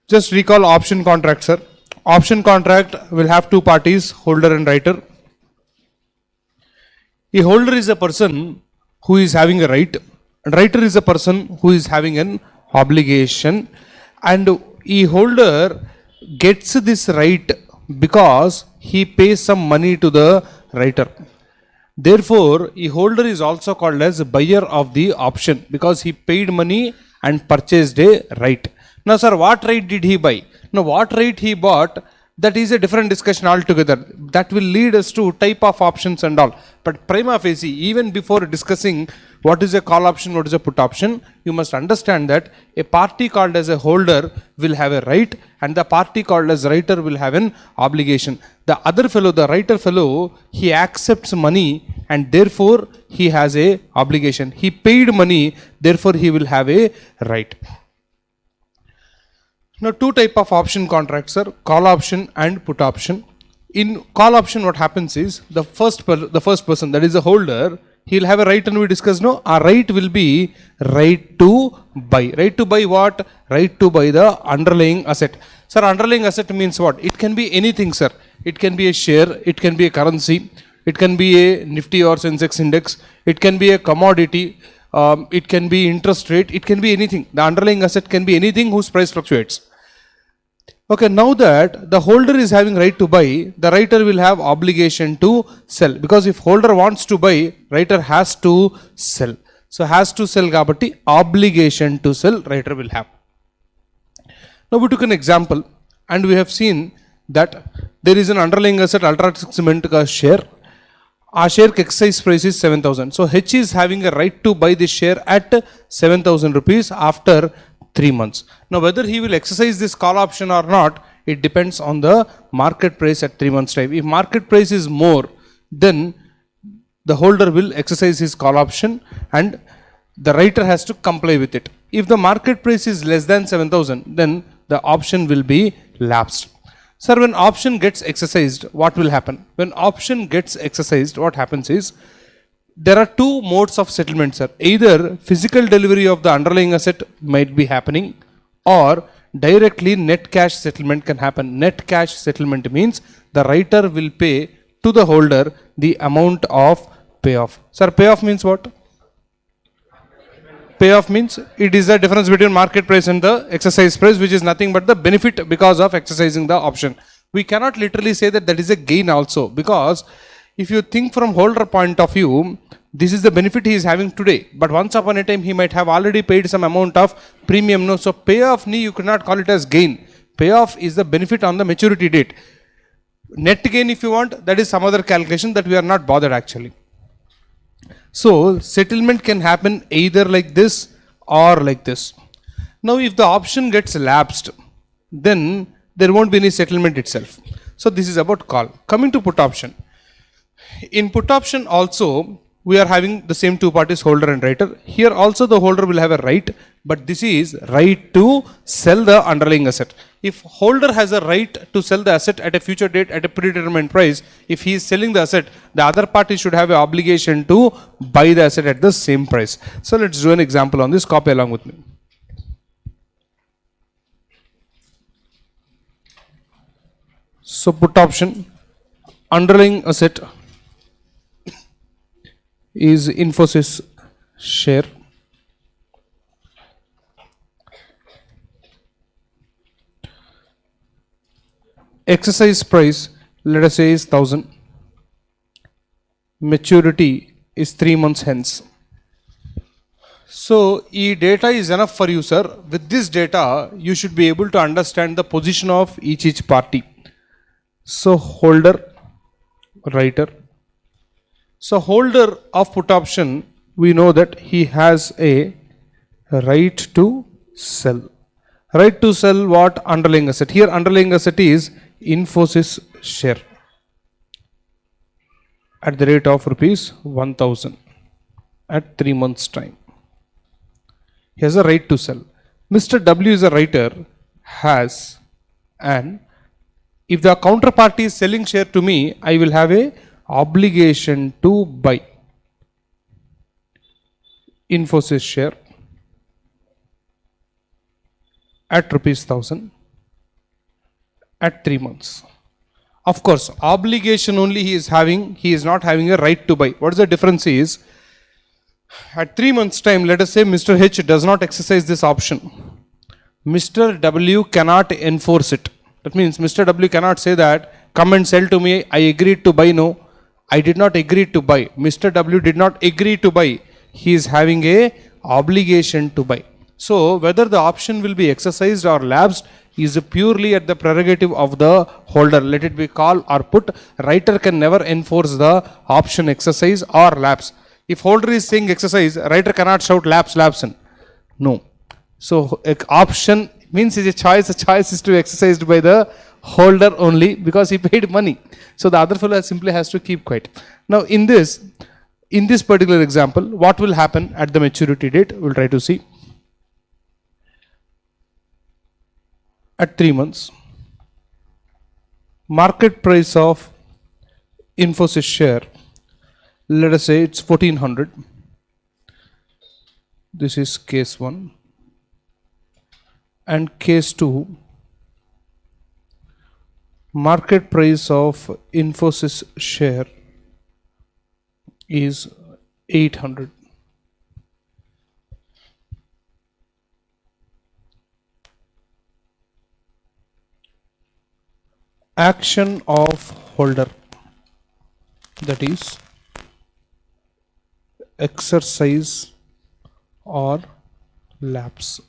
Just recall option contract, sir. Option contract will have two parties, holder and writer. A holder is a person who is having a right, and writer is a person who is having an obligation, and a holder gets this right because he pays some money to the writer. Therefore, a holder is also called as buyer of the option because he paid money and purchased a right. Now, sir, what right did he buy? Now, what right he bought, that is a different discussion altogether. That will lead us to type of options and all. But prima facie, even before discussing what is a call option, what is a put option, you must understand that a party called as a holder will have a right and the party called as writer will have an obligation. The other fellow, the writer fellow, he accepts money and therefore he has a obligation. He paid money, therefore he will have a right. Now, two type of option contracts are call option and put option. In call option, what happens is the first person, that is the holder, he will have a right, and we discussed, no, our right will be right to buy. Right to buy what? Right to buy the underlying asset. Sir, underlying asset means what? It can be anything, sir. It can be a share, it can be a currency, it can be a Nifty or Sensex index, it can be a commodity, it can be interest rate, it can be anything. The underlying asset can be anything whose price fluctuates. Okay, now that the holder is having right to buy, the writer will have obligation to sell, because if holder wants to buy, writer has to sell. So has to sell kabatti obligation to sell writer will have. Now we took an example and we have seen that there is an underlying asset UltraTech Cement ka share. Our share exercise price is 7,000. So H is having a right to buy this share at 7,000 rupees after 3 months. Now whether he will exercise this call option or not, it depends on the market price at 3 months time. If market price is more, then the holder will exercise his call option and the writer has to comply with it. If the market price is less than 7,000, then the option will be lapsed. Sir, when option gets exercised, what will happen? When option gets exercised, what happens is, there are two modes of settlement, sir. Either physical delivery of the underlying asset might be happening, or directly net cash settlement can happen. Net cash settlement means the writer will pay to the holder the amount of payoff. Sir, payoff means what? Payoff means it is the difference between market price and the exercise price, which is nothing but the benefit because of exercising the option. We cannot literally say that that is a gain also, because if you think from holder point of view, this is the benefit he is having today, but once upon a time he might have already paid some amount of premium. No, so payoff you could not call it as gain. Payoff is the benefit on the maturity date. Net gain, if you want, that is some other calculation that we are not bothered actually. So settlement can happen either like this or like this. Now if the option gets lapsed, then there won't be any settlement itself. So this is about call. Coming to put option. In put option also, we are having the same two parties, holder and writer. Here also the holder will have a right, but this is right to sell the underlying asset. If holder has a right to sell the asset at a future date at a predetermined price, if he is selling the asset, the other party should have an obligation to buy the asset at the same price. So let's do an example on this. Copy along with me. So put option, underlying asset is Infosys share. Exercise price, let us say, is 1,000. Maturity is 3 months hence. So, this data is enough for you, sir. With this data, you should be able to understand the position of each party. So, holder, writer. So holder of put option, we know that he has a right to sell. Right to sell what? Underlying asset. Here underlying asset is Infosys share at the rate of rupees 1,000 at 3 months time. He has a right to sell. Mr. W is a writer, has, and if the counterparty is selling share to me, I will have a obligation to buy Infosys share at rupees 1,000. at 3 months. Of course, obligation only he is having, he is not having a right to buy. What is the difference is, at 3 months time, let us say Mr. H does not exercise this option. Mr. W cannot enforce it. That means Mr. W cannot say that, come and sell to me, I agreed to buy. No, I did not agree to buy. Mr. W did not agree to buy. He is having a obligation to buy. So whether the option will be exercised or lapsed is purely at the prerogative of the holder. Let it be call or put. Writer can never enforce the option exercise or lapse. If holder is saying exercise, writer cannot shout lapse, lapse. No. So option means is a choice. A choice is to be exercised by the holder only because he paid money. So the other fellow simply has to keep quiet. Now in this particular example, what will happen at the maturity date? We'll try to see. At 3 months, market price of Infosys share, let us say it's 1400. This is case 1. And case 2, market price of Infosys share is 800. Action of holder, that is exercise or lapse.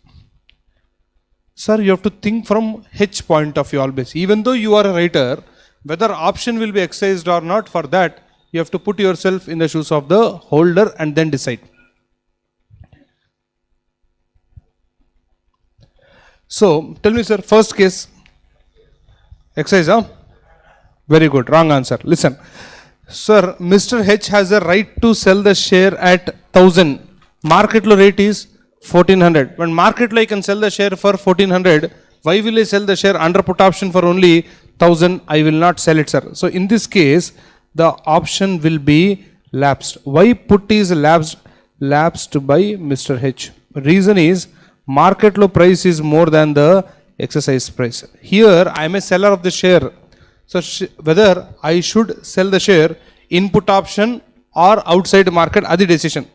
Sir, you have to think from H point of view always. Even though you are a writer, whether option will be exercised or not, for that you have to put yourself in the shoes of the holder and then decide. So tell me, sir, first case exercise, huh? Very good. Wrong answer. Listen, sir, Mr. H has a right to sell the share at 1000. Market low rate is 1400. When market low I can sell the share for 1400, why will I sell the share under put option for only 1000? I will not sell it, sir. So in this case, the option will be lapsed. Why put is lapsed? Lapsed by Mr. H. Reason is market low price is more than the exercise price. Here I am a seller of the share. So whether I should sell the share in put option or outside market, are the decision.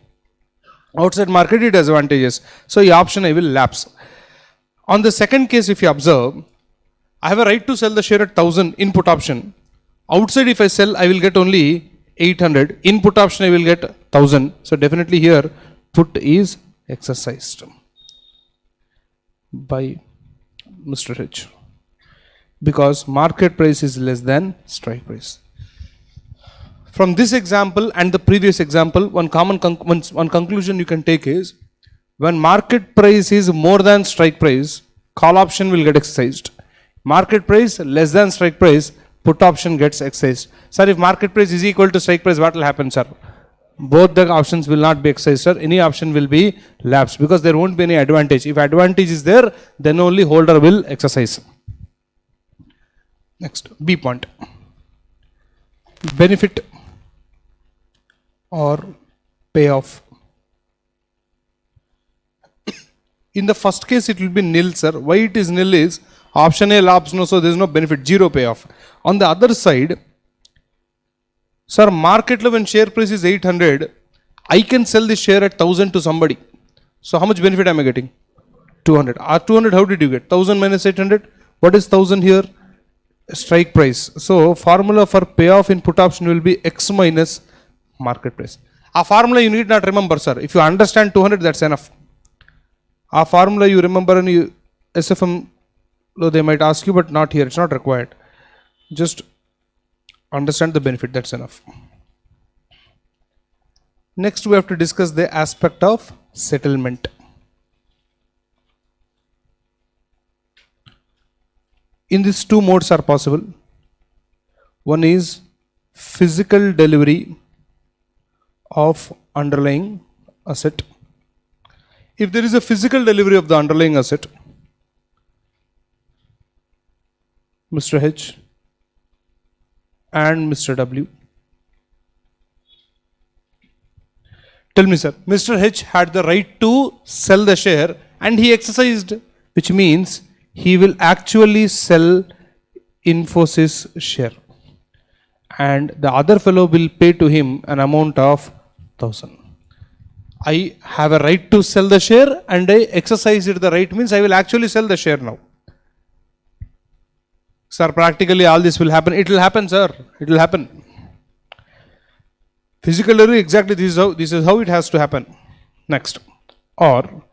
Outside market it has advantages. So the option I will lapse. On the second case, if you observe, I have a right to sell the share at 1000 in put option. Outside if I sell, I will get only 800. In put option I will get 1000. So definitely here put is exercised by Mr. H because market price is less than strike price. From this example and the previous example, one conclusion you can take is when market price is more than strike price, call option will get exercised. Market price less than strike price, put option gets exercised. Sir, if market price is equal to strike price, what will happen, sir? Both the options will not be exercised, sir. Any option will be lapsed because there won't be any advantage. If advantage is there, then only holder will exercise. Next, B point. Benefit or payoff. In the first case, it will be nil, sir. Why it is nil is option A lapse, no, so there is no benefit, zero payoff. On the other side, sir, market level when share price is 800, I can sell the share at 1000 to somebody. So how much benefit am I getting? 200. 200, how did you get? 1000 minus 800. What is 1000 here? Strike price. So formula for payoff in put option will be X minus market price. A formula you need not remember, sir. If you understand 200, that's enough. A formula you remember in SFM, they might ask you, but not here. It's not required. Just understand the benefit, that's enough. Next, we have to discuss the aspect of settlement. In these two modes are possible. One is physical delivery of underlying asset. If there is a physical delivery of the underlying asset, Mr. H and Mr. W. Tell me, sir, Mr. H had the right to sell the share and he exercised, which means he will actually sell Infosys share, and the other fellow will pay to him an amount of 1000. I have a right to sell the share and I exercise it. The right means I will actually sell the share now. Sir, practically all this will happen. It will happen, sir. It will happen. Physical delivery, exactly this is how it has to happen. Next. Or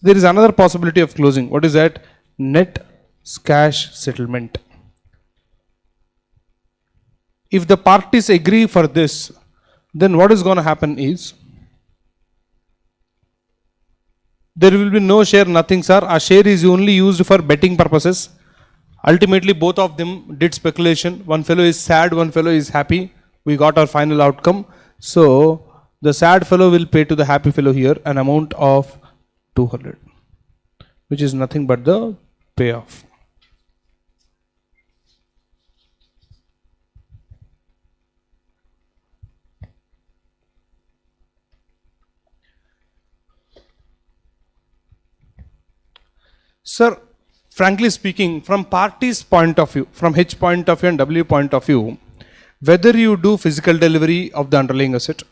there is another possibility of closing. What is that? Net cash settlement. If the parties agree for this, then what is going to happen is there will be no share, nothing, sir. A share is only used for betting purposes. Ultimately, both of them did speculation. One fellow is sad, one fellow is happy. We got our final outcome. So, the sad fellow will pay to the happy fellow here an amount of 200, which is nothing but the payoff. Sir, frankly speaking, from party's point of view, from H point of view and W point of view, whether you do physical delivery of the underlying asset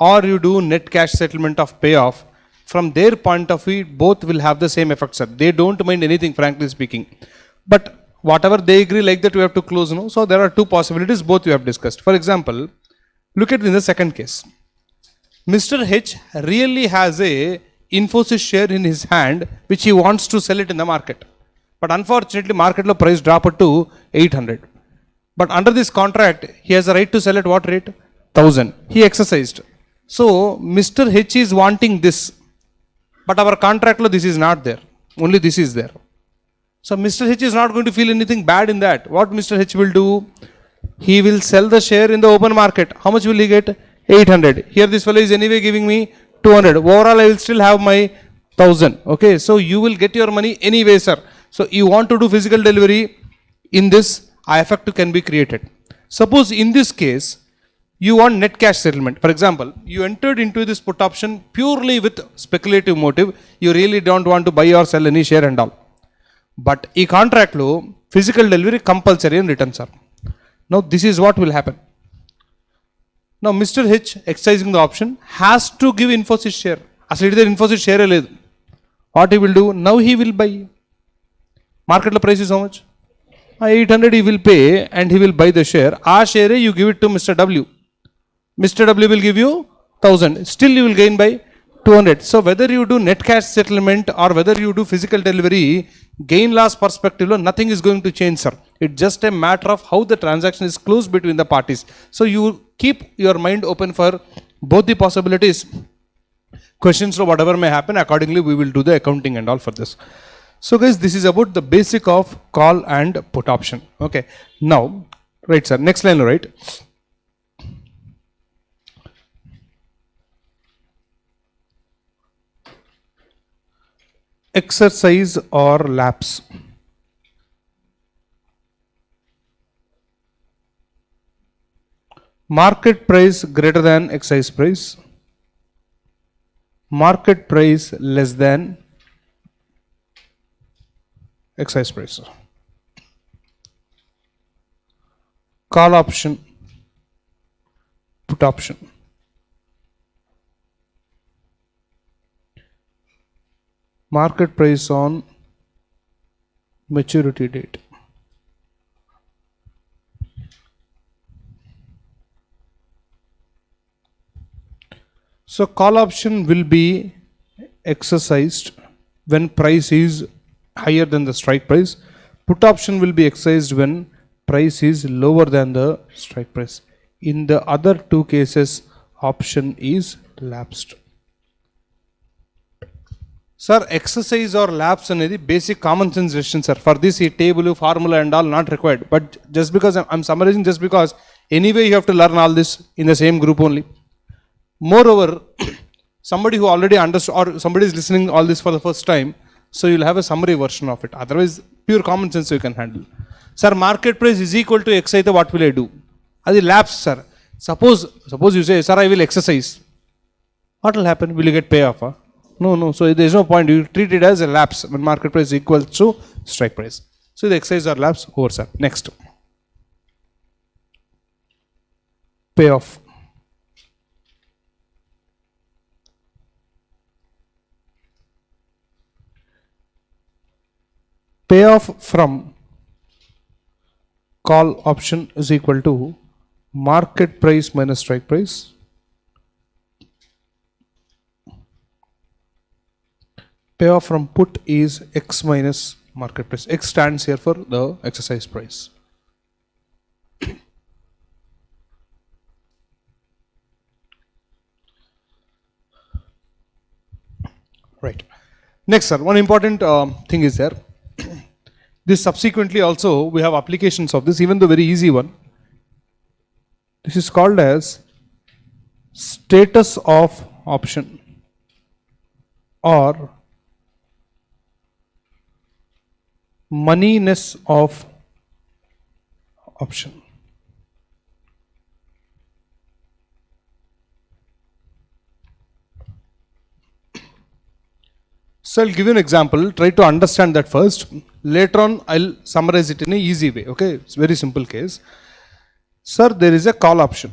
or you do net cash settlement of payoff, from their point of view, both will have the same effect, sir. They don't mind anything, frankly speaking. But whatever they agree like that, we have to close, no? So there are two possibilities, both we have discussed. For example, look at in the second case. Mr. H really has a Infosys share in his hand, which he wants to sell it in the market. But unfortunately, market low price dropped to 800. But under this contract, he has a right to sell at what rate? 1000. He exercised. So, Mr. H is wanting this. But our contract law, this is not there. Only this is there. So, Mr. H is not going to feel anything bad in that. What Mr. H will do? He will sell the share in the open market. How much will he get? 800. Here this fellow is anyway giving me 200. Overall, I will still have my 1000. Okay, so you will get your money anyway, sir. So you want to do physical delivery, in this, a effect can be created. Suppose in this case, you want net cash settlement. For example, you entered into this put option purely with speculative motive. You really don't want to buy or sell any share and all. But in contract law, physical delivery compulsory and written, sir. Now this is what will happen. Now Mr. H exercising the option has to give Infosys share. Asli there Infosys share ledu. What he will do? Now he will buy. Market price is how much? 800 he will pay and he will buy the share. Our share you give it to Mr. W. Mr. W will give you 1000. Still you will gain by 200. So whether you do net cash settlement or whether you do physical delivery, gain loss perspective, nothing is going to change, sir. It's just a matter of how the transaction is closed between the parties. So you keep your mind open for both the possibilities. Questions or whatever may happen, accordingly we will do the accounting and all for this. So guys, this is about the basic of call and put option. Okay. Now, right sir, next line, right? Exercise or lapse. Market price greater than exercise price. Market price less than exercise price. Call option, put option. Market price on maturity date. So call option will be exercised when price is higher than the strike price. Put option will be exercised when price is lower than the strike price. In the other two cases, option is lapsed. Sir, exercise or lapse is basic common sense decision, sir. For this, table, formula and all not required. But just because I'm summarizing, just because anyway you have to learn all this in the same group only. Moreover, somebody who already understood or somebody is listening all this for the first time, so you'll have a summary version of it. Otherwise, pure common sense you can handle. Sir, market price is equal to Xi, what will I do? That lapse, sir. Suppose you say, sir, I will exercise. What will happen? Will you get payoff? Huh? No. So there is no point. You treat it as a lapse when market price equals to strike price. So the exercise or lapse over, sir. Next. payoff. Payoff from call option is equal to market price minus strike price payoff from put is X minus market price. X stands here for the exercise price. Right. Next, sir, one important thing is there. This subsequently also we have applications of this, even the very easy one. This is called as status of option or moneyness of option. So I'll give you an example, try to understand that first. Later on I'll summarize it in an easy way. Okay, it's a very simple case. Sir, there is a call option.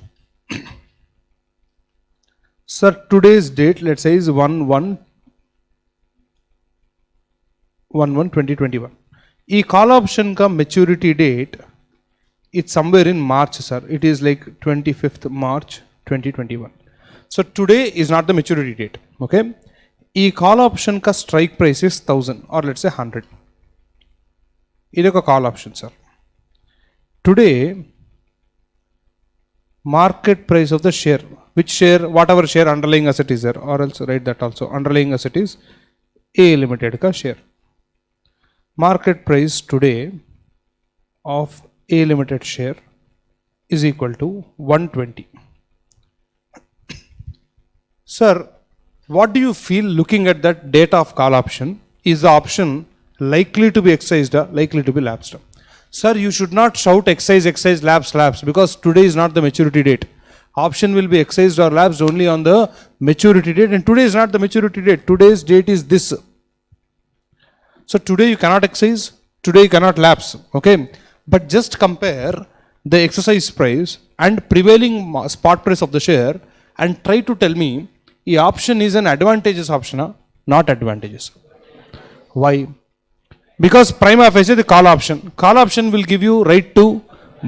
Sir, today's date, let's say, is 1/1/2021. E call option ka maturity date, it's somewhere in March, sir. It is like 25th March 2021. So today is not the maturity date. Okay. E call option ka strike price is 1000 or let's say 100. It is a call option, sir. Today, market price of the share, which share, whatever share underlying asset is there, or else write that also. Underlying asset is A Limited ka share. Market price today of A Limited share is equal to 120. Sir, what do you feel looking at that data of call option? Is the option likely to be exercised or likely to be lapsed? Sir, you should not shout exercise, lapse, because today is not the maturity date. Option will be exercised or lapsed only on the maturity date, and today is not the maturity date. Today's date is this. So today you cannot exercise, today you cannot lapse. Okay, but just compare the exercise price and prevailing spot price of the share and try to tell me the option is an advantageous option or not advantageous. Why? Because prima facie the call option. Call option will give you right to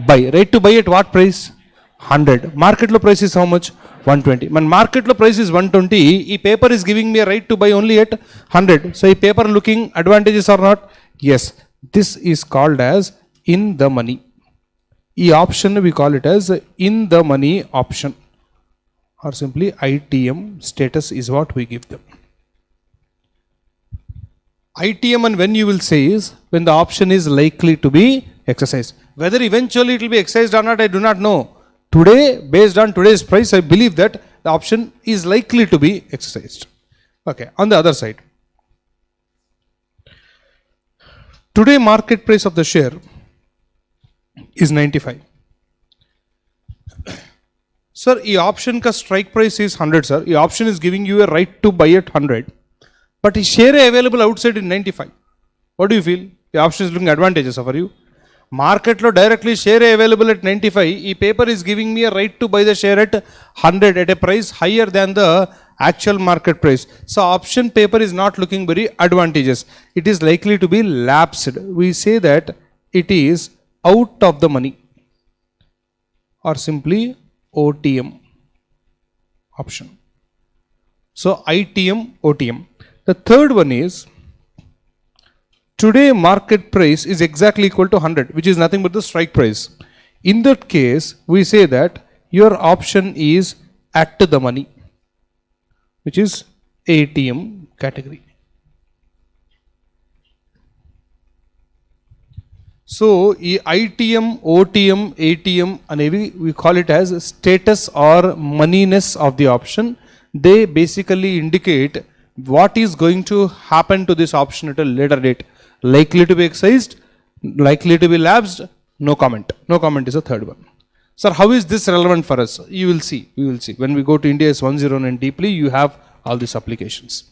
buy. Right to buy at what price? 100. Market low price is how much? 120. When market low price is 120, e paper is giving me a right to buy only at 100. So e paper looking advantageous or not? Yes. This is called as in the money. E option we call it as in the money option, or simply ITM status is what we give them. ITM, and when you will say is when the option is likely to be exercised. Whether eventually it will be exercised or not, I do not know. Today, based on today's price, I believe that the option is likely to be exercised. Okay, on the other side. Today market price of the share is 95. Sir, the option ka strike price is 100, sir. The option is giving you a right to buy at 100. But the share available outside in 95. What do you feel? The option is looking advantageous for you. Market lo directly share available at 95. The paper is giving me a right to buy the share at 100 at a price higher than the actual market price. So option paper is not looking very advantageous. It is likely to be lapsed. We say that it is out of the money, or simply OTM option. So ITM, OTM. The third one is today market price is exactly equal to 100, which is nothing but the strike price. In that case, we say that your option is at the money, which is ATM category. So, ITM, OTM, ATM, and we call it as status or moneyness of the option. They basically indicate what is going to happen to this option at a later date. Likely to be exercised, likely to be lapsed, no comment. No comment is the third one. Sir, how is this relevant for us? You will see. We will see. When we go to India S 109 deeply, you have all these applications.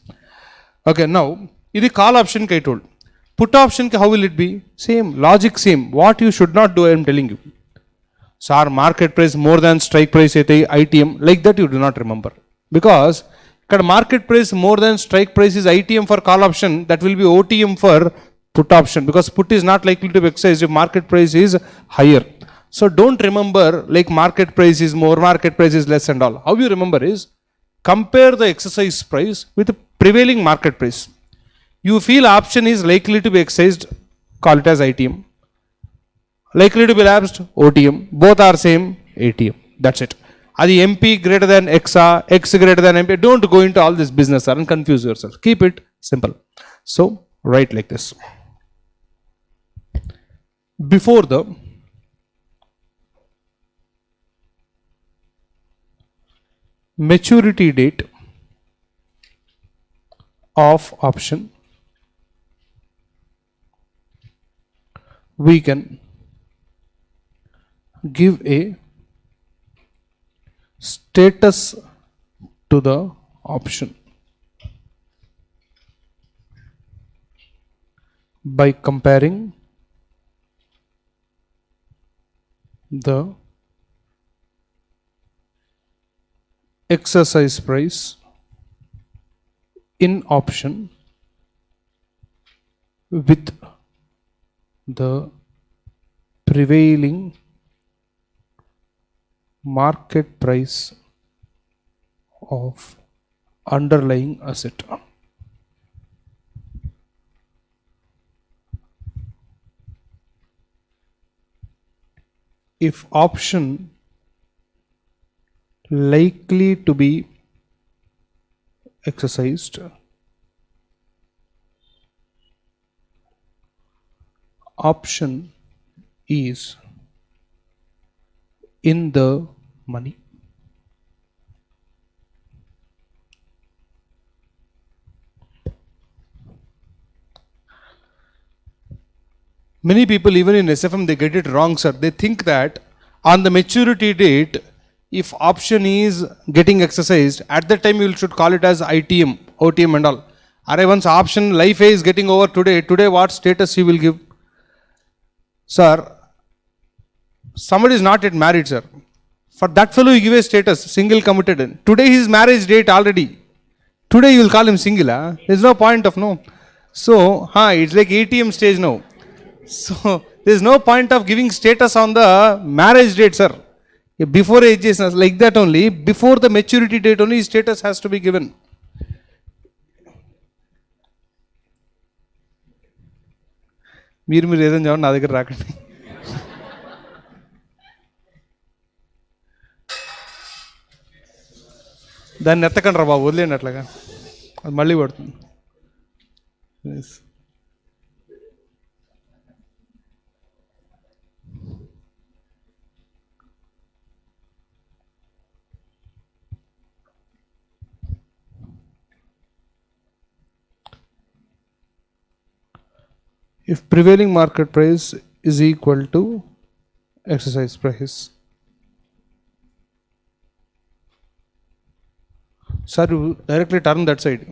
Okay, now, this is call option I told. Put option, how will it be? Same, logic same. What you should not do, I am telling you. Sir market price more than strike price అయితే ITM, like that you do not remember, because ఇక్కడ market price more than strike price is ITM for call option, that will be OTM for put option, because put is not likely to be exercised if market price is higher. So don't remember like market price is more, market price is less and all. How you remember is compare the exercise price with the prevailing market price. You feel option is likely to be exercised, call it as ITM. Likely to be lapsed, OTM. Both are same, ATM. That's it. Are the MP greater than XA, X greater than MP? Don't go into all this business and confuse yourself. Keep it simple. So write like this. Before the maturity date of option, we can give a status to the option by comparing the exercise price in option with the prevailing market price of underlying asset. If option likely to be exercised, option is in the money. Many people even in SFM they get it wrong, sir. They think that on the maturity date, if option is getting exercised, at that time you should call it as ITM, OTM and all. Are once option life is getting over today what status you will give? Sir, somebody is not yet married, sir. For that fellow you give a status, single committed. Today his marriage date already. Today you will call him single. There is no point of no. So, it's like ATM stage now. So, there is no point of giving status on the marriage date, sir. Before age is like that only. Before the maturity date only status has to be given. మీరు ఏదైనా చెప్పండి, నా దగ్గర రాకండి. దాన్ని ఎత్తకండి రా బాబు, వదిలేండి అట్లాగా, అది మళ్ళీ పడుతుంది. If prevailing market price is equal to exercise price. Sir, you directly turn that side.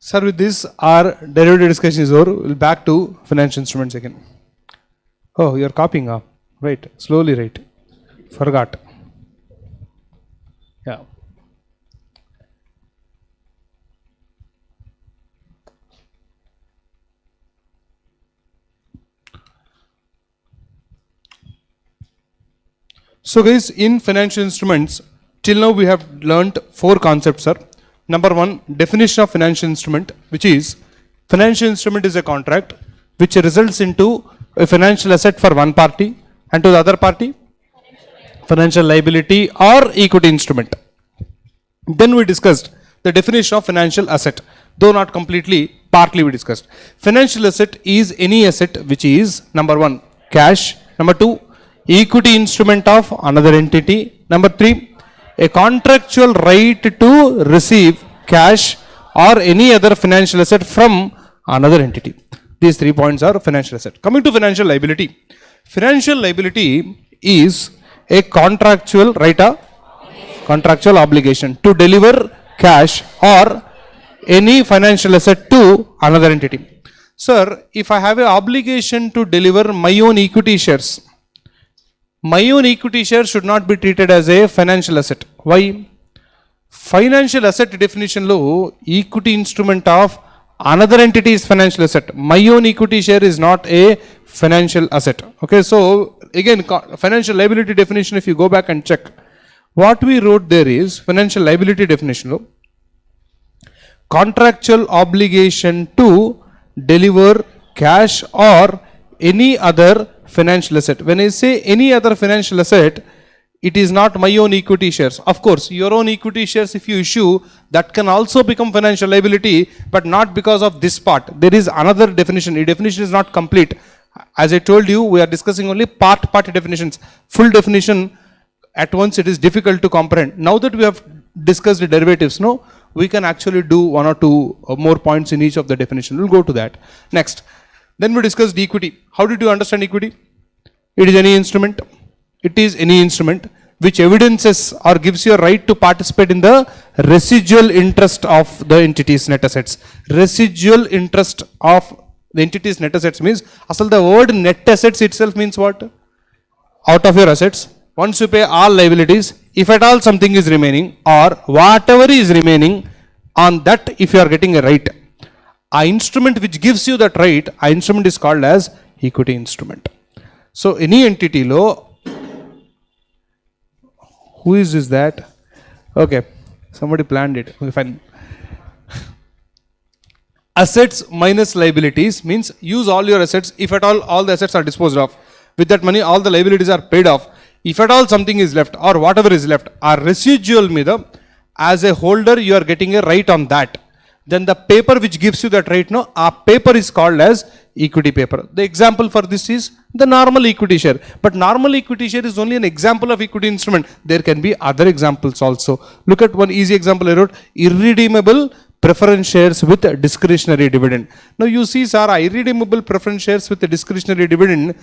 Sir, with this our derivative discussion is over. We'll back to financial instruments again. Oh, you're copying, right? Slowly write. Forgot. Yeah. So guys, in financial instruments, till now we have learnt 4 concepts, sir. Number 1, definition of financial instrument, which is financial instrument is a contract which results into a financial asset for one party and to the other party financial liability or equity instrument. Then we discussed the definition of financial asset, though not completely, partly we discussed. Financial asset is any asset which is number 1, cash, number 2, equity instrument of another entity. Number 3, a contractual right to receive cash or any other financial asset from another entity. These 3 points are financial asset. Coming to financial liability. Financial liability is a contractual right, contractual obligation to deliver cash or any financial asset to another entity. Sir, if I have an obligation to deliver my own equity shares, my own equity shares should not be treated as a financial asset. Why? Financial asset definition lo equity instrument of another entity is financial asset. My own equity share is not a financial asset. Okay, so again, financial liability definition, if you go back and check, what we wrote there is financial liability definition lo contractual obligation to deliver cash or any other financial asset. When I say any other financial asset, it is not my own equity shares. Of course, your own equity shares, if you issue, that can also become financial liability, but not because of this part. There is another definition. The definition is not complete. As I told you, we are discussing only part definitions. Full definition at once, it is difficult to comprehend. Now that we have discussed the derivatives, no, we can actually do 1 or 2 more points in each of the definition. We'll go to that. Next. Then we discussed equity. How did you understand equity? It is any instrument. It is any instrument which evidences or gives you a right to participate in the residual interest of the entity's net assets. Residual interest of the entity's net assets means, asal the word net assets itself means what? Out of your assets, once you pay all liabilities, if at all something is remaining or whatever is remaining, on that if you are getting a right, a instrument which gives you that right, a instrument is called as equity instrument. So any entity lo, who is that? Okay, somebody planned it. Okay, fine. Assets minus liabilities means use all your assets. If at all the assets are disposed of, with that money all the liabilities are paid off. If at all something is left or whatever is left, a residual mida, as a holder you are getting a right on that. Then the paper which gives you that right, no, a paper is called as equity paper. The example for this is the normal equity share. But normal equity share is only an example of equity instrument. There can be other examples also. Look at one easy example I wrote, irredeemable preference shares with discretionary dividend. Now you see, sir, irredeemable preference shares with discretionary dividend,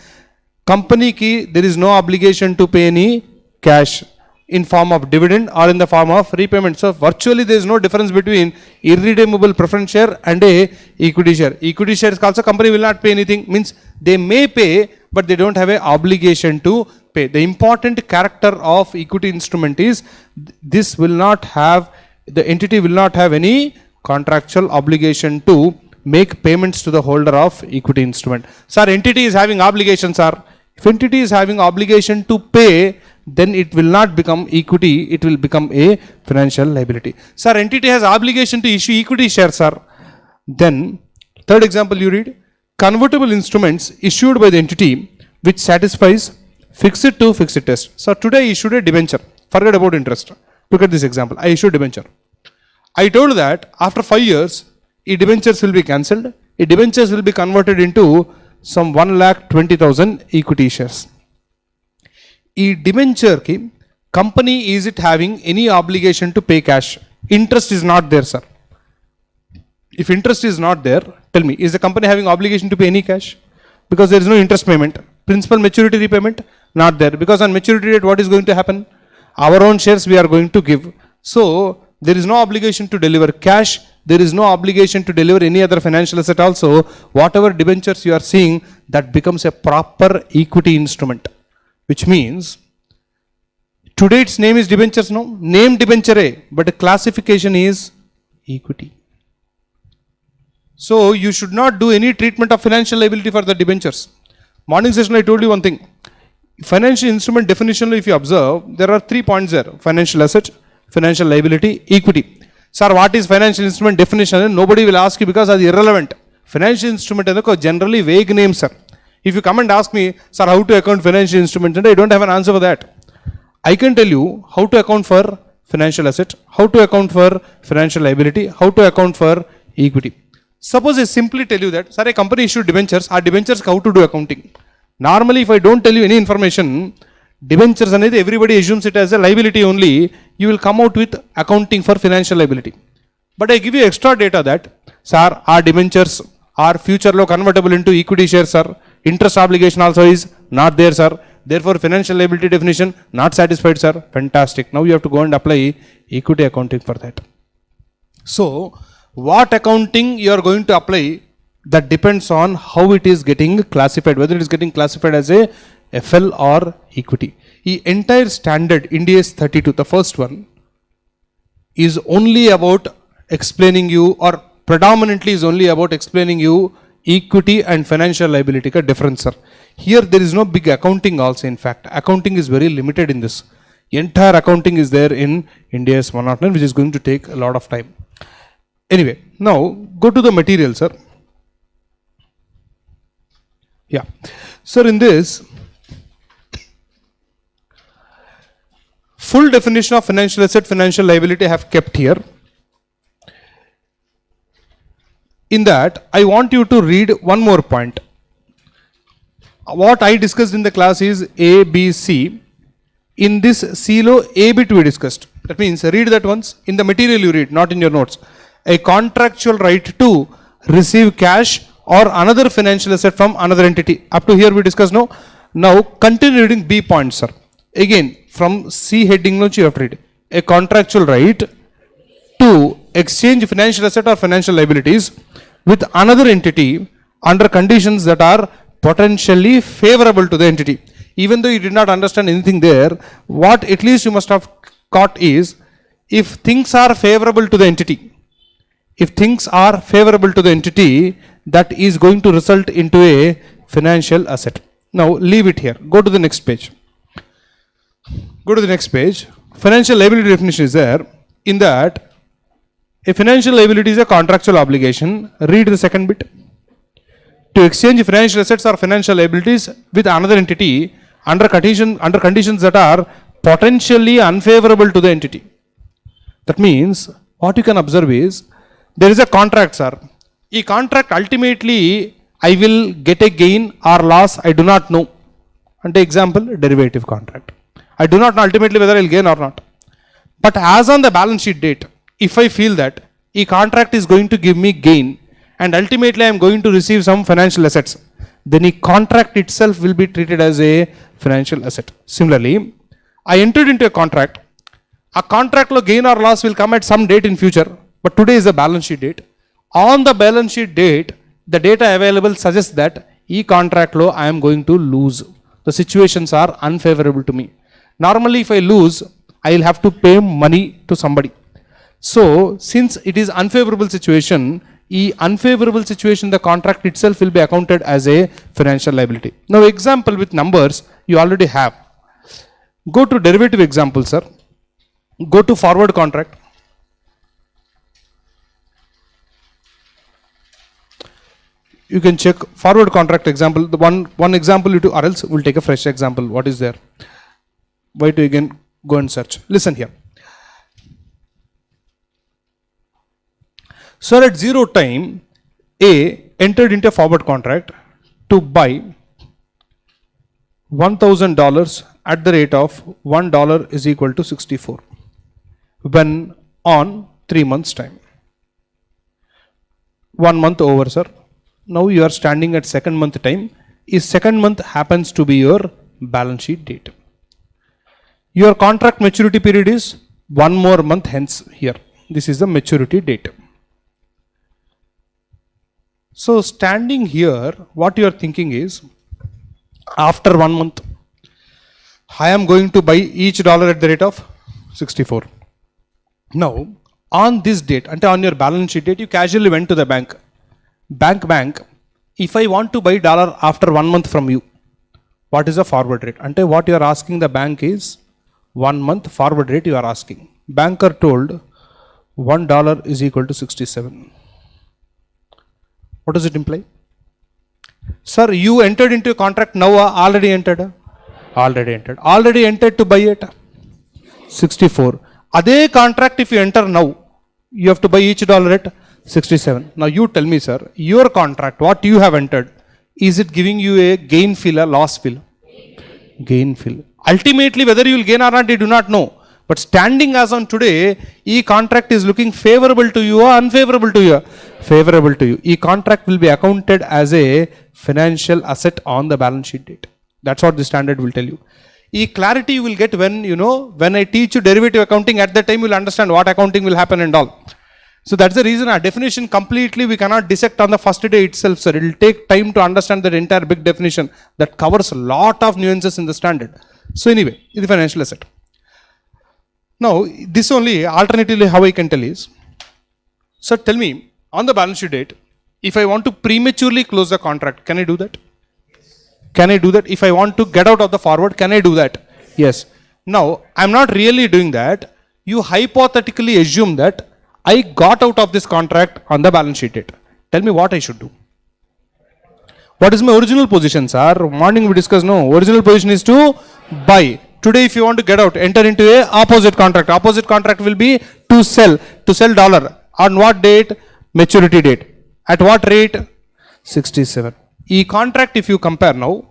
company ki there is no obligation to pay any cash in form of dividend or in the form of repayment. So virtually there is no difference between irredeemable preference share and a equity share. Equity shares also company will not pay anything, means they may pay but they don't have a obligation to pay. The important character of equity instrument is this will not have, the entity will not have any contractual obligation to make payments to the holder of equity instrument. Sir, entity is having obligations, sir. If entity is having obligation to pay, then it will not become equity, it will become a financial liability. Sir, entity has obligation to issue equity shares, sir. Then, third example you read, convertible instruments issued by the entity which satisfies fixed to fixed test. So today I issued a debenture, forget about interest. Look at this example, I issued debenture. I told that after 5 years, debentures will be cancelled, debentures will be converted into some 1,20,000 equity shares. Debenture ki company, is it having any obligation to pay cash? Interest is not there, sir. If interest is not there, tell me, is the company having obligation to pay any cash? Because there is no interest payment. Principal maturity repayment, not there. Because on maturity date, what is going to happen? Our own shares we are going to give. So there is no obligation to deliver cash. There is no obligation to deliver any other financial asset also. Whatever debentures you are seeing, that becomes a proper equity instrument. Which means, today its name is debentures, no? Name debenture, but the classification is equity. So you should not do any treatment of financial liability for the debentures. Morning session I told you one thing. Financial instrument definition, if you observe, there are 3 points there. Financial asset, financial liability, equity. Sir, what is financial instrument definition? Nobody will ask you because that's irrelevant. Financial instrument is generally vague name, sir. If you come and ask me, sir, how to account financial instrument, and I don't have an answer for that. I can tell you how to account for financial asset, how to account for financial liability, how to account for equity. Suppose I simply tell you that, sir, a company issued debentures, our debentures how to do accounting. Normally, if I don't tell you any information, debentures అనేది everybody assumes it as a liability only. You will come out with accounting for financial liability. But I give you extra data that, sir, our debentures are future lo convertible into equity shares, sir. Interest obligation also is not there, sir. Therefore, financial liability definition not satisfied, sir. Fantastic. Now you have to go and apply equity accounting for that. So, what accounting you are going to apply, that depends on how it is getting classified, whether it is getting classified as a FL or equity. The entire standard India's 32, the first one, is only about explaining you, or predominantly is only about explaining you equity and financial liability ka difference, sir. Here there is no big accounting also. In fact, accounting is very limited in this. Entire accounting is there in India's 109, which is going to take a lot of time. Anyway, now go to the material, sir. Yeah, sir, in this full definition of financial asset, financial liability I have kept here. In that, I want you to read one more point. What I discussed in the class is A, B, C. In this C lo A bit we discussed. That means read that once. In the material you read, not in your notes. A contractual right to receive cash or another financial asset from another entity. Up to here we discussed, no? Now continue reading B points, sir. Again, from C heading no, you have to read. A contractual right to exchange financial asset or financial liabilities with another entity under conditions that are potentially favorable to the entity. Even though you did not understand anything there, what at least you must have caught is, if things are favorable to the entity, that is going to result into a financial asset. Now leave it here. Go to the next page. Financial liability definition is there. In that, a financial liability is a contractual obligation. Read the second bit. To exchange financial assets or financial liabilities with another entity under conditions that are potentially unfavorable to the entity. That means, what you can observe is, there is a contract, sir. This contract ultimately I will get a gain or loss, I do not know. And example, derivative contract. I do not know ultimately whether I will gain or not. But as on the balance sheet date, if I feel that this contract is going to give me gain and ultimately I am going to receive some financial assets, then the contract itself will be treated as a financial asset. Similarly, I entered into a contract. A contract lo gain or loss will come at some date in future, but today is the balance sheet date. On the balance sheet date, the data available suggests that this contract lo I am going to lose. The situations are unfavorable to me. Normally, if I lose, I will have to pay money to somebody. So, since it is unfavorable situation, the contract itself will be accounted as a financial liability. Now, example with numbers you already have. Go to derivative example, sir. Go to forward contract. You can check forward contract example. The one example you do, or else we'll take a fresh example. What is there? Why do you again go and search? Listen here. Sir, at 0 time, A entered into a forward contract to buy $1,000 at the rate of $1 is equal to 64 when on 3 months time. 1 month over, sir. Now you are standing at second month time. Is second month happens to be your balance sheet date. Your contract maturity period is 1 more month hence here. This is the maturity date. So standing here, what you are thinking is, after 1 month, I am going to buy each dollar at the rate of 64. Now, on this date, until on your balance sheet date, you casually went to the bank. Bank, if I want to buy dollar after 1 month from you, what is the forward rate? Until what you are asking the bank is 1 month forward rate you are asking. Banker told $1 is equal to 67. What does it imply? Sir, you entered into a contract now, already entered? Already entered to buy it? 64. Ade contract if you enter now, you have to buy each dollar at 67. Now you tell me, sir, your contract, what you have entered, Is it giving you a gain fill or loss fill? Gain fill. Ultimately, whether you will gain or not, you do not know. But standing as on today, e-contract is looking favorable to you or unfavorable to you? Favorable to you. E-contract will be accounted as a financial asset on the balance sheet date. That's what the standard will tell you. E-clarity you will get when, when I teach you derivative accounting, at that time you will understand what accounting will happen and all. So that's the reason our definition completely we cannot dissect on the first day itself, sir. It will take time to understand that entire big definition that covers a lot of nuances in the standard. So anyway, it's the financial asset. Now, this only alternatively how I can tell is, sir, tell me on the balance sheet date, if I want to prematurely close the contract, can I do that? Can I do that? If I want to get out of the forward, can I do that? Yes. Now, I'm not really doing that. You hypothetically assume that I got out of this contract on the balance sheet date. Tell me what I should do. What is my original position, sir? Morning we discussed, no. Original position is to buy. Today if you want to get out, enter into a opposite contract. Opposite contract will be to sell dollar. On what date? Maturity date. At what rate? 67. E-contract if you compare now,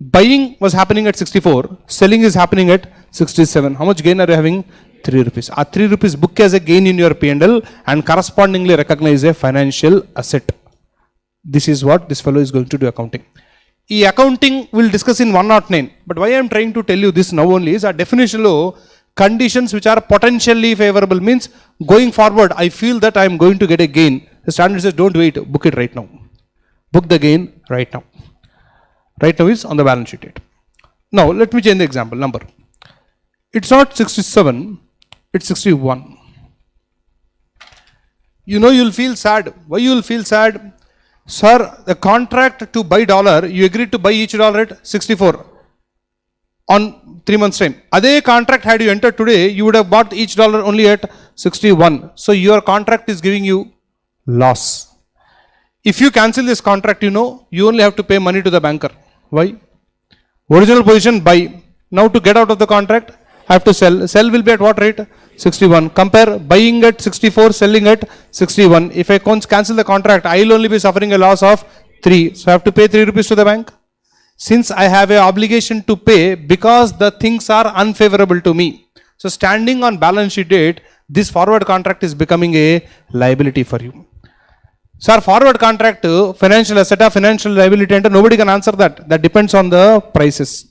buying was happening at 64, selling is happening at 67. How much gain are you having? 3 rupees. 3 rupees book as a gain in your P&L and correspondingly recognize a financial asset. This is what this fellow is going to do accounting. E-accounting will discuss in 109. But why I am trying to tell you this now only is a definition of conditions which are potentially favorable means going forward I feel that I am going to get a gain. The standard says don't wait, book it right now. Book the gain right now. Right now is on the balance sheet date. Now let me change the example number. It's not 67, it's 61. You'll feel sad. Why you will feel sad? Sir, the contract to buy dollar, you agreed to buy each dollar at 64 on 3 months time. Ade contract had you entered today, you would have bought each dollar only at 61. So your contract is giving you loss. If you cancel this contract, you only have to pay money to the banker. Why? Original position buy. Now to get out of the contract, I have to sell. Sell will be at what rate? 61. Compare buying at 64, selling at 61. If I cancel the contract, I will only be suffering a loss of 3. So I have to pay 3 rupees to the bank. Since I have an obligation to pay because the things are unfavorable to me. So standing on balance sheet date, this forward contract is becoming a liability for you. Sir, forward contract, financial asset or financial liability, and nobody can answer that. That depends on the prices.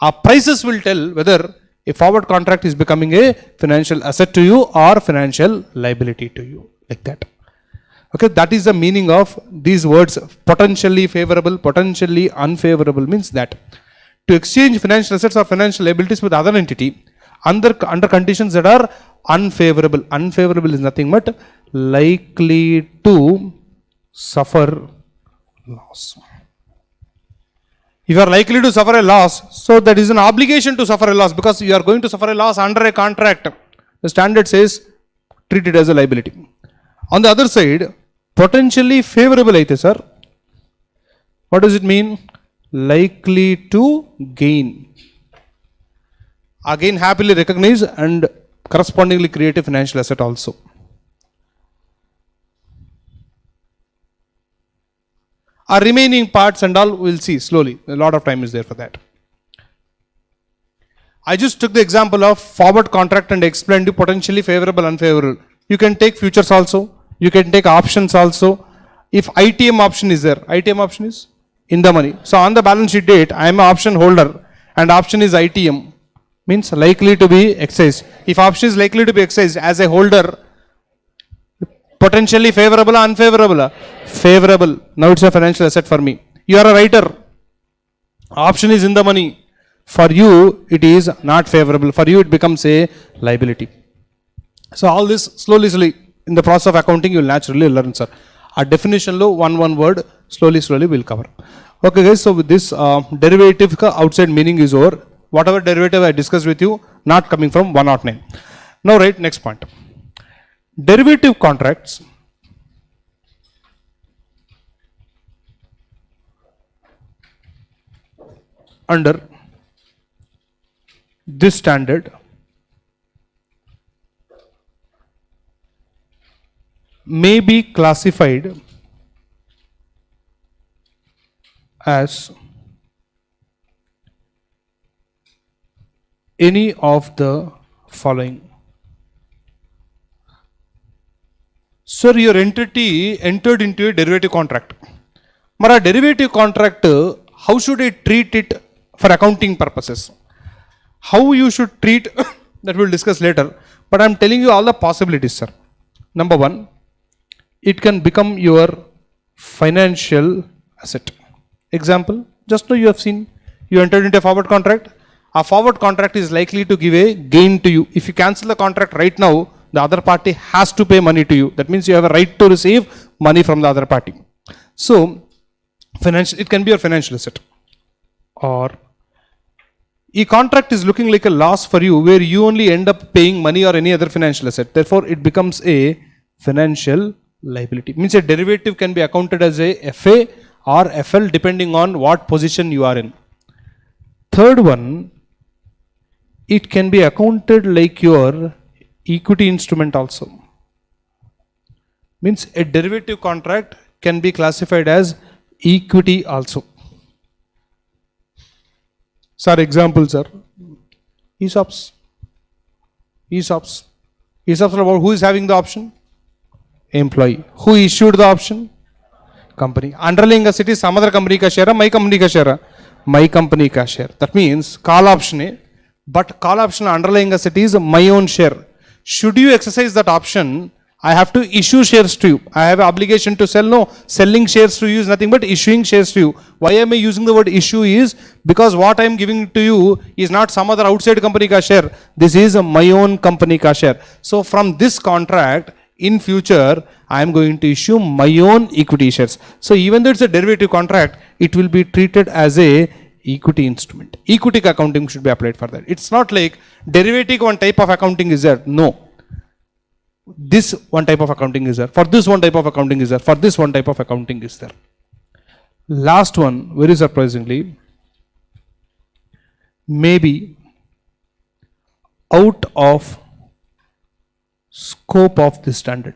Our prices will tell whether a forward contract is becoming a financial asset to you or financial liability to you. Like that. Okay, that is the meaning of these words. Potentially favorable, potentially unfavorable means that to exchange financial assets or financial liabilities with other entity under conditions that are unfavorable. Unfavorable is nothing but likely to suffer loss. If you are likely to suffer a loss, so that is an obligation to suffer a loss because you are going to suffer a loss under a contract. The standard says treat it as a liability. On the other side, potentially favorable aithe, sir. What does it mean? Likely to gain. Again, happily recognize and correspondingly create a financial asset also. Our remaining parts and all we'll see slowly. A lot of time is there for that. I just took the example of forward contract and explained you potentially favorable, unfavorable. You can take futures also. You can take options also. If ITM option is there, ITM option is in the money. So on the balance sheet date, I am an option holder and option is ITM. Means likely to be exercised. If option is likely to be exercised as a holder, potentially favorable or unfavorable? Favorable. Now it's a financial asset for me. You are a writer. Option is in the money. For you, it is not favorable. For you, it becomes a liability. So all this slowly, in the process of accounting, you will naturally learn, sir. A definition lo one word, slowly we'll cover. Okay guys, so with this derivative outside meaning is over. Whatever derivative I discussed with you, not coming from 109. Now write next point. Derivative contracts under this standard may be classified as any of the following. Sir, your entity entered into a derivative contract. Mara derivative contract, how should I treat it for accounting purposes? How you should treat that we'll discuss later, but I'm telling you all the possibilities, sir. Number one, it can become your financial asset. Example, just now you have seen, you entered into a forward contract. A forward contract is likely to give a gain to you. If you cancel the contract right now, the other party has to pay money to you. That means you have a right to receive money from the other party. So, it can be your financial asset. Or, a contract is looking like a loss for you where you only end up paying money or any other financial asset. Therefore, it becomes a financial liability. Means a derivative can be accounted as a FA or FL depending on what position you are in. Third one, it can be accounted like your equity instrument also. Means a derivative contract can be classified as equity also. Sir, examples are ESOPs. ESOPs are about who is having the option? Employee. Who issued the option? Company. Underlying asset is some other company ka share, my company ka share. My company ka share. That means call option, but call option underlying asset is my own share. Should you exercise that option, I have to issue shares to you. I have an obligation to sell. No, selling shares to you is nothing but issuing shares to you. Why am I using the word issue is because what I am giving to you is not some other outside company ka share. This is my own company ka share. So from this contract, in future, I am going to issue my own equity shares. So even though it's a derivative contract, it will be treated as a equity instrument. Equity accounting should be applied for that. It's not like derivative one type of accounting is there. No. This one type of accounting is there. For this one type of accounting is there. For this one type of accounting is there. Last one, very surprisingly, maybe out of scope of this standard.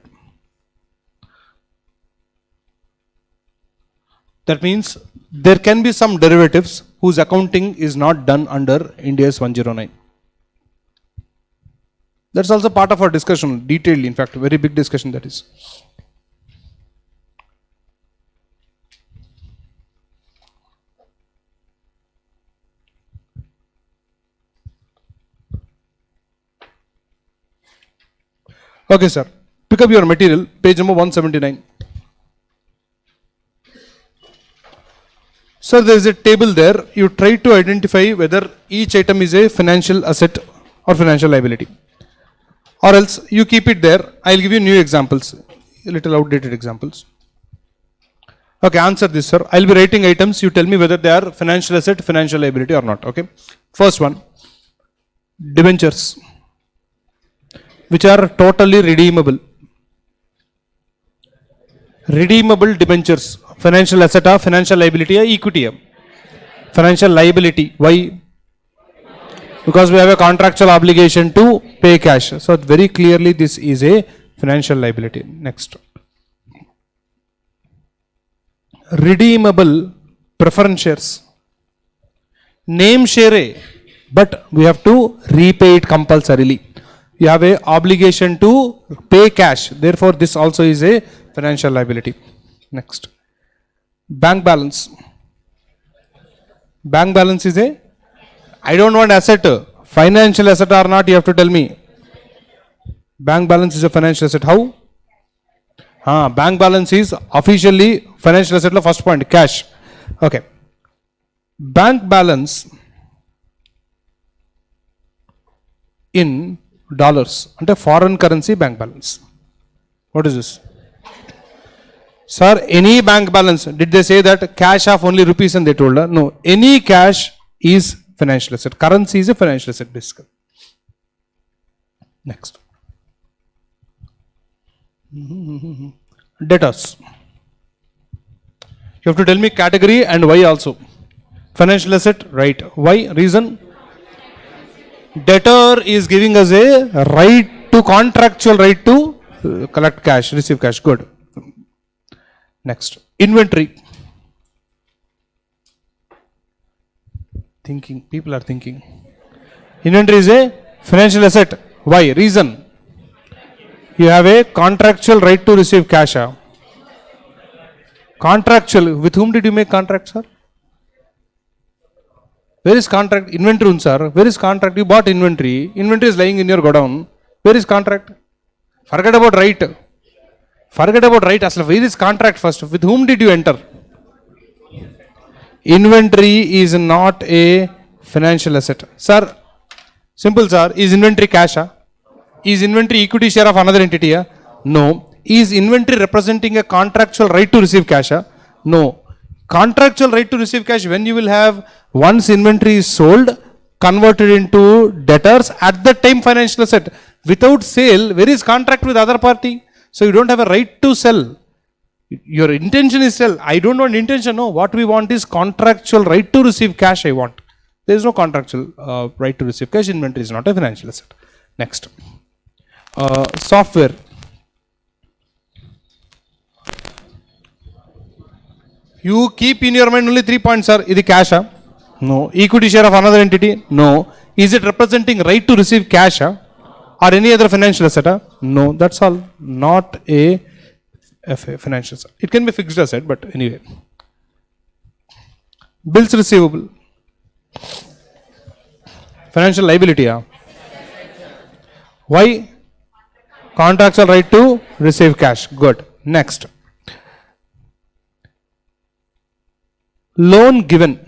That means there can be some derivatives whose accounting is not done under Ind AS 109. That's also part of our discussion, detailed, in fact, very big discussion that is. Okay, sir. Pick up your material, page number 179. Sir, there is a table there. You try to identify whether each item is a financial asset or financial liability. Or else you keep it there. I'll give you new examples, little outdated examples. Okay, answer this, sir. I'll be writing items. You tell me whether they are financial asset, financial liability or not. Okay. First one, debentures, which are totally redeemable. Redeemable debentures, financial asset or financial liability or equity? Financial liability. Why? Because we have a contractual obligation to pay cash. So very clearly this is a financial liability. Next. Redeemable preference shares. Name share, but we have to repay it compulsorily. You have a obligation to pay cash. Therefore, this also is a financial liability. Next. Bank balance. Bank balance is a, I don't want asset. Financial asset or not, you have to tell me. Bank balance is a financial asset. How? Bank balance is officially financial asset. First point, cash. Okay. Bank balance in dollars, and a foreign currency bank balance. What is this? Sir, any bank balance, did they say that cash of only rupees and they told her? No, any cash is financial asset. Currency is a financial asset basically. Next. Debtors. You have to tell me category and why also. Financial asset, right. Why? Reason? Debtor is giving us a right to, contractual right to collect cash, receive cash. Good. Next. Inventory. thinking. People are thinking. Inventory is a financial asset. Why? Reason. You have a contractual right to receive cash. Contractual. With whom did you make contract, sir? Where is contract? Inventory, sir. Where is contract? You bought inventory. Inventory is lying in your godown. Where is contract? Forget about right. Forget about right. Asla, where is contract first? With whom did you enter? Inventory is not a financial asset. Sir, simple, sir. Is inventory cash? Is inventory equity share of another entity? No. Is inventory representing a contractual right to receive cash? No. Contractual right to receive cash when you will have once inventory is sold, converted into debtors, at that time financial asset. Without sale, where is contract with other party? So you don't have a right to sell. Your intention is sell. I don't want intention. No. What we want is contractual right to receive cash. I want. There is no contractual right to receive cash. Inventory is not a financial asset. Next. Software. You keep in your mind only 3 points, sir. Is it cash? No. Equity share of another entity? No. Is it representing right to receive cash? Or any other financial asset? No. That's all. Not a financial asset. It can be fixed asset, but anyway. Bills receivable. Financial liability. Why? Contractual right to receive cash. Good. Next. Loan given.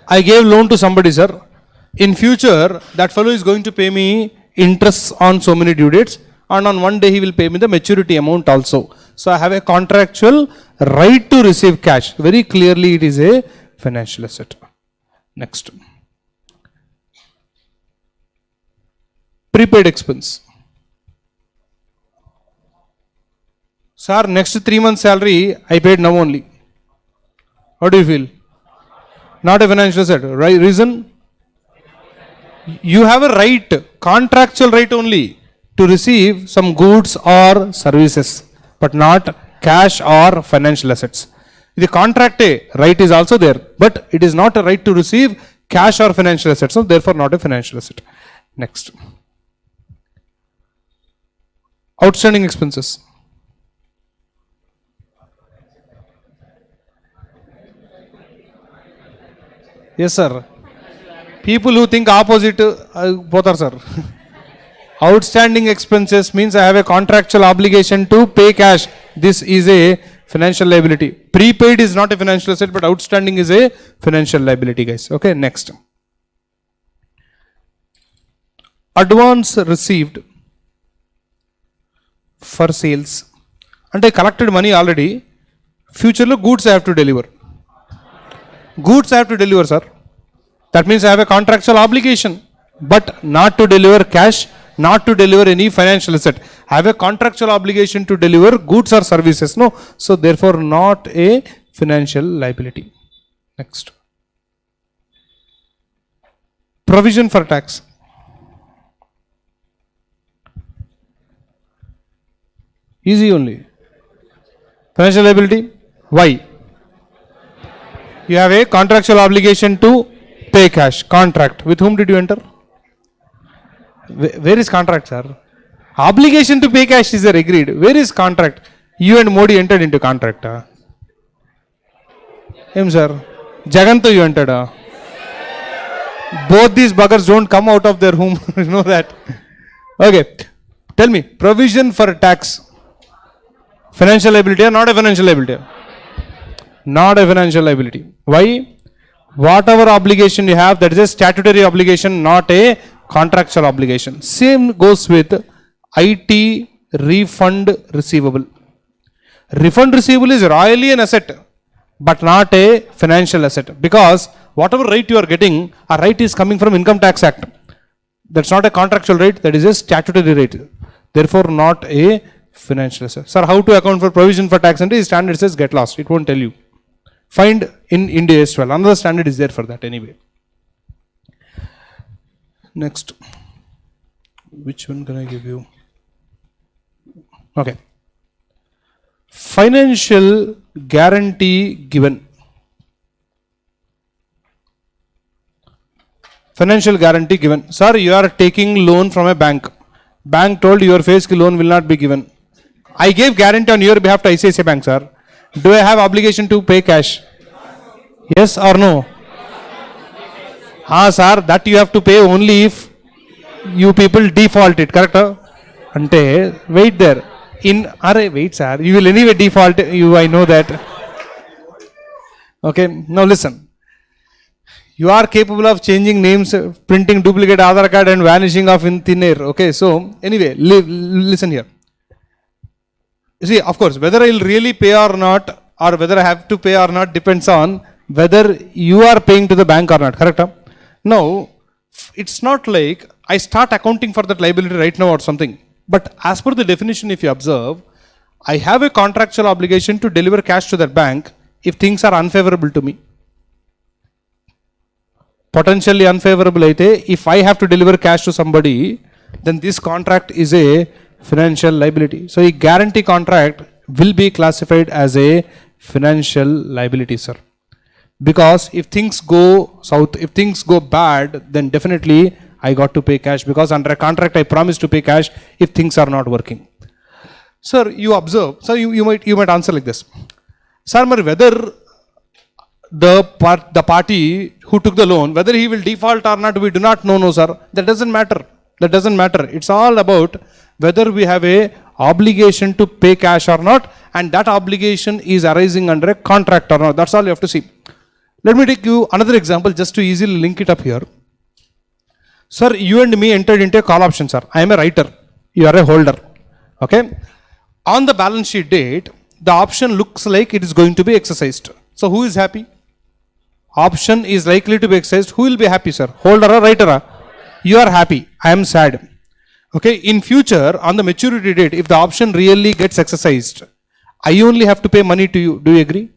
I gave loan to somebody, sir. In future, that fellow is going to pay me interest on so many due dates, and on one day he will pay me the maturity amount also. So I have a contractual right to receive cash. Very clearly it is a financial asset. Next. Prepaid expense. Sir, next 3 months salary I paid now only. How do you feel? Not a financial asset. Right? Reason? You have a right, contractual right only, to receive some goods or services, but not cash or financial assets. The contract right is also there, but it is not a right to receive cash or financial assets, so therefore not a financial asset. Next. Outstanding expenses. Yes, sir. People who think opposite, both are, sir. Outstanding expenses means I have a contractual obligation to pay cash. This is a financial liability. Prepaid is not a financial asset, but outstanding is a financial liability, guys. Okay, next. Advance received for sales. And I collected money already. Future goods I have to deliver. Goods I have to deliver, sir. That means I have a contractual obligation, but not to deliver cash, not to deliver any financial asset. I have a contractual obligation to deliver goods or services. No, so therefore not a financial liability. Next. Provision for tax. Easy only. Financial liability. Why? You have a contractual obligation to pay cash. Contract. With whom did you enter? Where is contract, sir? Obligation to pay cash is there, agreed. Where is contract? You and Modi entered into contract. Sir. Jaganto you entered. Both these buggers don't come out of their home. You know that. Okay. Tell me, provision for tax. Financial liability or not a financial liability? Not a financial liability. Why? Whatever obligation you have, that is a statutory obligation, not a contractual obligation. Same goes with IT refund receivable. Refund receivable is royally an asset, but not a financial asset, because whatever right you are getting, a right is coming from Income Tax Act. That's not a contractual right, that is a statutory right. Therefore not a financial asset. Sir, how to account for provision for tax? And the standard says get lost. It won't tell you. Find in India as well. Another standard is there for that anyway. Next. Which one can I give you? Okay. Financial guarantee given. Financial guarantee given. Sir, you are taking loan from a bank. Bank told your face ki loan will not be given. I gave guarantee on your behalf to ICICI Bank, sir. Do I have obligation to pay cash? Yes or no? Ah, sir, that you have to pay only if you people default it, correct? Ante, wait there. Wait, sir. You will anyway default. I know that. Okay, now listen. You are capable of changing names, printing duplicate Aadhaar card and vanishing off in thin air. Okay, so anyway, listen here. You see, of course, whether I will really pay or not, or whether I have to pay or not, depends on whether you are paying to the bank or not, correct? Now, it's not like I start accounting for that liability right now or something. But as per the definition, if you observe, I have a contractual obligation to deliver cash to that bank if things are unfavorable to me. Potentially unfavorable aithe, if I have to deliver cash to somebody, then this contract is a financial liability. So a guarantee contract will be classified as a financial liability, sir. Because if things go south, if things go bad, then definitely I got to pay cash, because under a contract I promised to pay cash if things are not working. Sir, you observe, sir, you might answer like this. Sir, whether the party who took the loan, whether he will default or not, we do not know. No, sir. That doesn't matter. That doesn't matter. It's all about whether we have a obligation to pay cash or not, and that obligation is arising under a contract or not. That's all you have to see. Let me take you another example just to easily link it up here. Sir, you and me entered into a call option, sir. I am a writer. You are a holder. Okay. On the balance sheet date, the option looks like it is going to be exercised. So who is happy? Option is likely to be exercised. Who will be happy, sir? Holder or writer? You are happy. I am sad. Okay. In future, on the maturity date, if the option really gets exercised, I only have to pay money to you. Do you agree?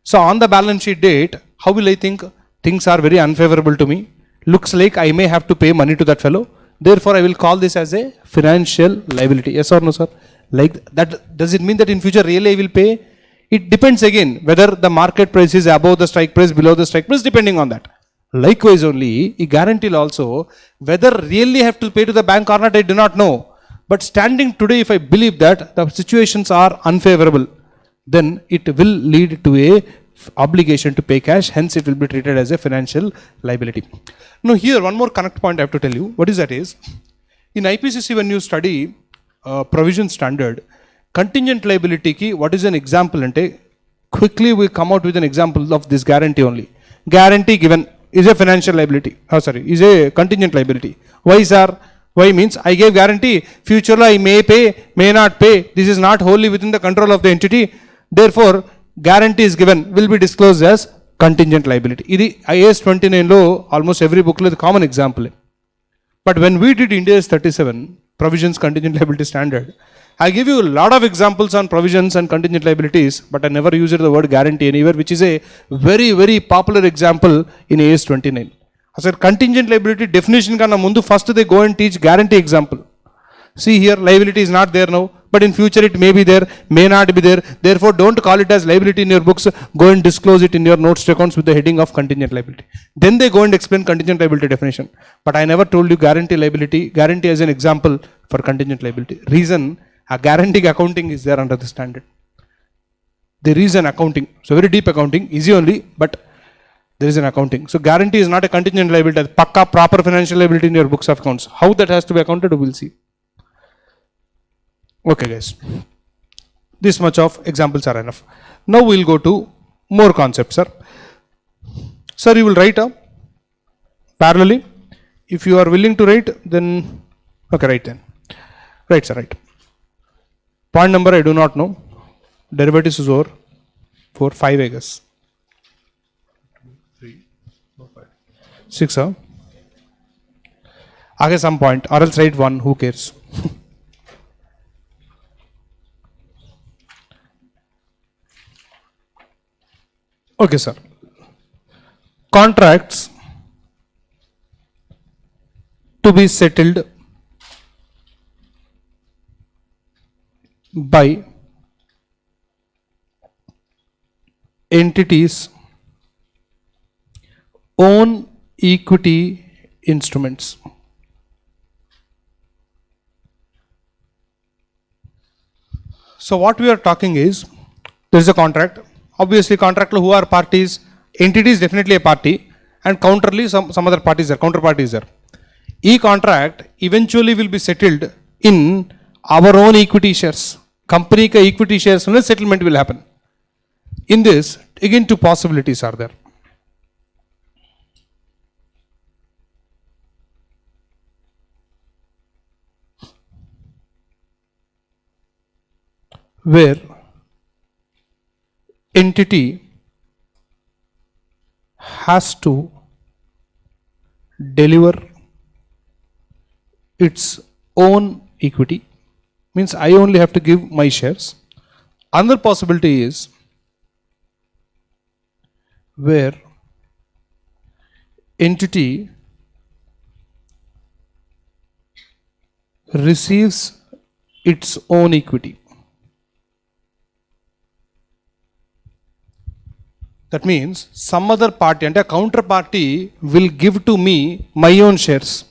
So on the balance sheet date, how will I think things are very unfavorable to me? Looks like I may have to pay money to that fellow. Therefore, I will call this as a financial liability. Yes or no, sir? Like that, does it mean that in future really I will pay? It depends again whether the market price is above the strike price, below the strike price, depending on that. Likewise only, a guarantee also, whether really have to pay to the bank or not, I do not know. But standing today, if I believe that the situations are unfavorable, then it will lead to a obligation to pay cash, hence it will be treated as a financial liability. Now here, one more connect point I have to tell you. What is that is, in IPCC when you study provision standard, contingent liability ki, what is an example ante, quickly we come out with an example of this guarantee only. Guarantee given is a financial liability. Is a contingent liability. Why, sir? Why means I gave guarantee, future I may pay, may not pay. This is not wholly within the control of the entity. Therefore, guarantee is given will be disclosed as contingent liability. This IAS 29 lo almost every book lo common example. But when we did India's 37 provisions contingent liability standard, I give you a lot of examples on provisions and contingent liabilities, but I never used the word guarantee anywhere, which is a very, very popular example in AS 29. I said contingent liability definition kana mundu first they go and teach guarantee example. See here, liability is not there now, but in future it may be there, may not be there. Therefore, don't call it as liability in your books. Go and disclose it in your notes to accounts with the heading of contingent liability. Then they go and explain contingent liability definition. But I never told you guarantee liability, guarantee as an example for contingent liability. Reason, a guarantee accounting is there under the standard. There is an accounting. So very deep accounting, easy only, but there is an accounting. So guarantee is not a contingent liability, pakka proper financial liability in your books of accounts. How that has to be accounted, we will see. Okay guys, this much of examples are enough. Now we will go to more concepts, sir. Sir, you will write parallelly. If you are willing to write, then okay, write then. Right, sir, right. Point number I do not know. Derivatives is over. 4, 5 I guess. 3, 4, 5. 6, huh? I guess some point, or else write 1, who cares? Okay, sir. Contracts to be settled by entities own equity instruments. So what we are talking is, there is a contract. Obviously, contract who are parties? Entity is definitely a party, and counterly some other parties are, counterparty is there. E-contract eventually will be settled in our own equity shares. Company ka equity shares settlement will happen. In this, again, two possibilities are there. Where entity has to deliver its own equity, means I only have to give my shares. Another possibility is where entity receives its own equity. That means some other party and a counterparty will give to me my own shares,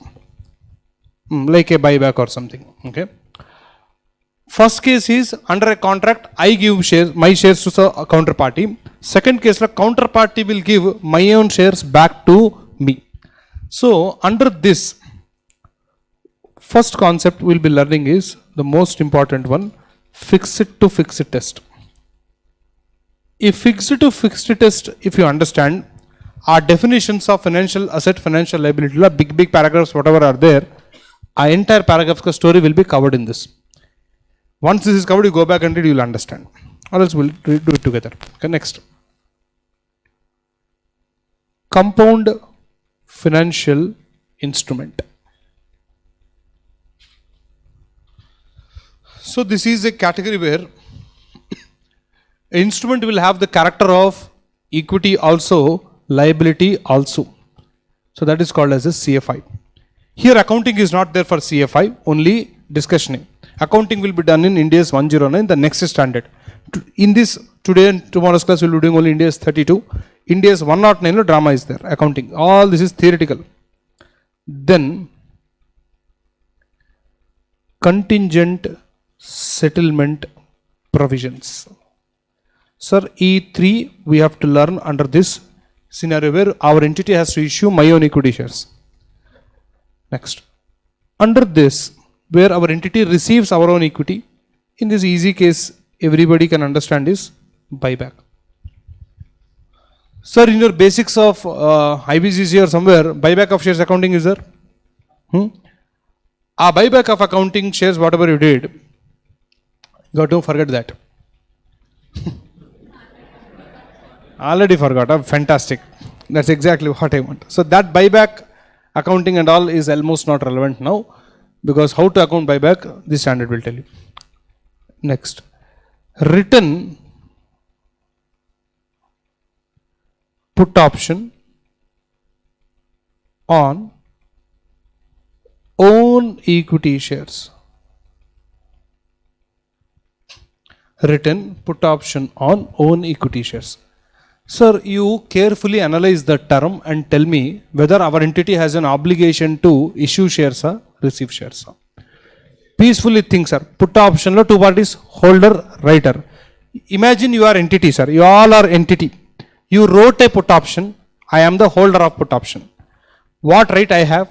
like a buyback or something. Okay. First case is under a contract, I give shares, my shares to the counterparty. Second case, the counterparty will give my own shares back to me. So under this, first concept we'll be learning is the most important one, fixed to fixed test. If fixed to fixed test, if you understand, our definitions of financial asset, financial liability, big paragraphs, whatever are there, our entire paragraph's story will be covered in this. Once this is covered, you go back and read, you will understand. Or else we'll do it together. Okay, next. Compound financial instrument. So this is a category where instrument will have the character of equity also, liability also. So that is called as a CFI. Here accounting is not there for CFI, only discussioning. Accounting will be done in Ind AS 109, the next standard. In this today and tomorrow's class we will be doing only Ind AS 32. Ind AS 109 drama is there, accounting. All this is theoretical. Then contingent settlement provisions. Sir, E3 we have to learn under this scenario where our entity has to issue my own equity shares. Next. Under this, where our entity receives our own equity, in this easy case, everybody can understand is buyback. Sir, in your basics of IBCC or somewhere, buyback of shares accounting is there? Buyback of accounting shares, whatever you did, you got to forget that. Already forgot. Fantastic. That's exactly what I want. So that buyback accounting and all is almost not relevant now, because how to account buyback, this standard will tell you. Next. Written put option on own equity shares. Written put option on own equity shares. Sir, you carefully analyze the term and tell me whether our entity has an obligation to issue shares or receive shares. Peacefully think, sir. Put option lo two parties, holder, writer. Imagine you are entity, sir. You all are entity. You wrote a put option. I am the holder of put option. What right I have?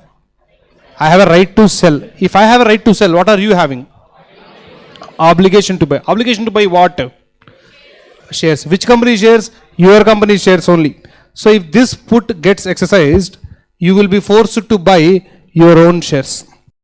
I have a right to sell. If I have a right to sell, what are you having? Obligation to buy. Obligation to buy what? Shares. Which company shares? Your company shares only. So if this put gets exercised, you will be forced to buy your own shares.